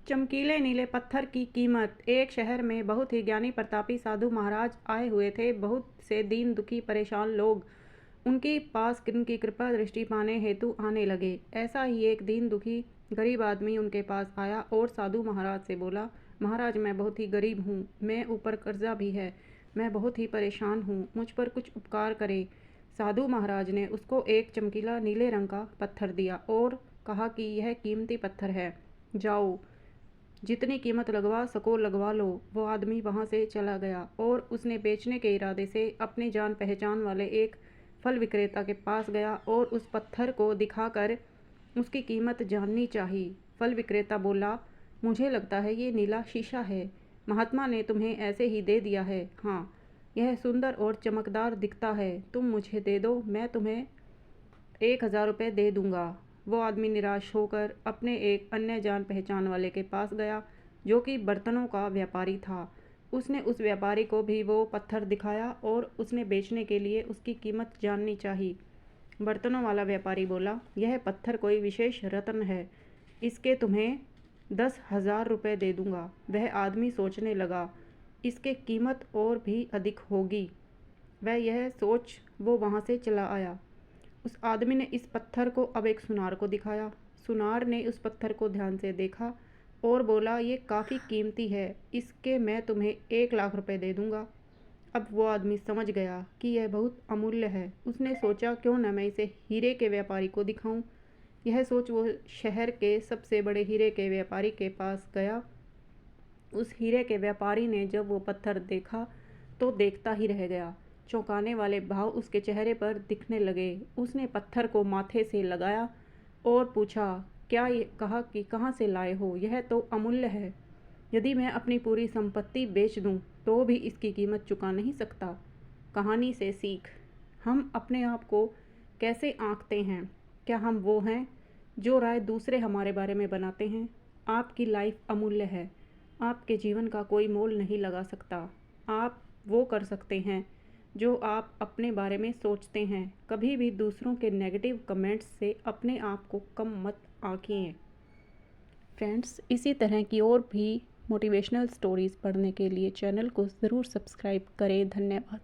चमकीले नीले पत्थर की कीमत। एक शहर में बहुत ही ज्ञानी प्रतापी साधु महाराज आए हुए थे। बहुत से दीन दुखी परेशान लोग उनके पास उनकी कृपा दृष्टि पाने हेतु आने लगे। ऐसा ही एक दीन दुखी गरीब आदमी उनके पास आया और साधु महाराज से बोला, महाराज मैं बहुत ही गरीब हूँ, मैं ऊपर कर्जा भी है, मैं बहुत ही परेशान हूँ, मुझ पर कुछ उपकार करें। साधु महाराज ने उसको एक चमकीला नीले रंग का पत्थर दिया और कहा कि यह कीमती पत्थर है, जाओ जितनी कीमत लगवा सको लगवा लो। वो आदमी वहाँ से चला गया और उसने बेचने के इरादे से अपने जान पहचान वाले एक फल विक्रेता के पास गया और उस पत्थर को दिखाकर उसकी कीमत जाननी चाहिए। फल विक्रेता बोला, मुझे लगता है ये नीला शीशा है, महात्मा ने तुम्हें ऐसे ही दे दिया है। हाँ, यह सुंदर और चमकदार दिखता है, तुम मुझे दे दो, मैं तुम्हें 1,000 रुपये दे दूंगा। वो आदमी निराश होकर अपने एक अन्य जान पहचान वाले के पास गया जो कि बर्तनों का व्यापारी था। उसने उस व्यापारी को भी वो पत्थर दिखाया और उसने बेचने के लिए उसकी कीमत जाननी चाहिए। बर्तनों वाला व्यापारी बोला, यह पत्थर कोई विशेष रत्न है, इसके तुम्हें 10,000 रुपये दे दूंगा। वह आदमी सोचने लगा, इसके कीमत और भी अधिक होगी। वह यह सोच वो वहाँ से चला आया। उस आदमी ने इस पत्थर को अब एक सुनार को दिखाया। सुनार ने उस पत्थर को ध्यान से देखा और बोला, ये काफ़ी कीमती है, इसके मैं तुम्हें 1,00,000 रुपये दे दूंगा। अब वो आदमी समझ गया कि यह बहुत अमूल्य है। उसने सोचा, क्यों न मैं इसे हीरे के व्यापारी को दिखाऊं। यह सोच वो शहर के सबसे बड़े हीरे के व्यापारी के पास गया। उस हीरे के व्यापारी ने जब वो पत्थर देखा तो देखता ही रह गया। चौंकाने वाले भाव उसके चेहरे पर दिखने लगे। उसने पत्थर को माथे से लगाया और पूछा, क्या ये कहा कि कहाँ से लाए हो, यह तो अमूल्य है, यदि मैं अपनी पूरी संपत्ति बेच दूं तो भी इसकी कीमत चुका नहीं सकता। कहानी से सीख, हम अपने आप को कैसे आंकते हैं? क्या हम वो हैं जो राय दूसरे हमारे बारे में बनाते हैं? आपकी लाइफ अमूल्य है, आपके जीवन का कोई मोल नहीं लगा सकता। आप वो कर सकते हैं जो आप अपने बारे में सोचते हैं। कभी भी दूसरों के नेगेटिव कमेंट्स से अपने आप को कम मत आंकिए। फ्रेंड्स, इसी तरह की और भी मोटिवेशनल स्टोरीज़ पढ़ने के लिए चैनल को ज़रूर सब्सक्राइब करें। धन्यवाद।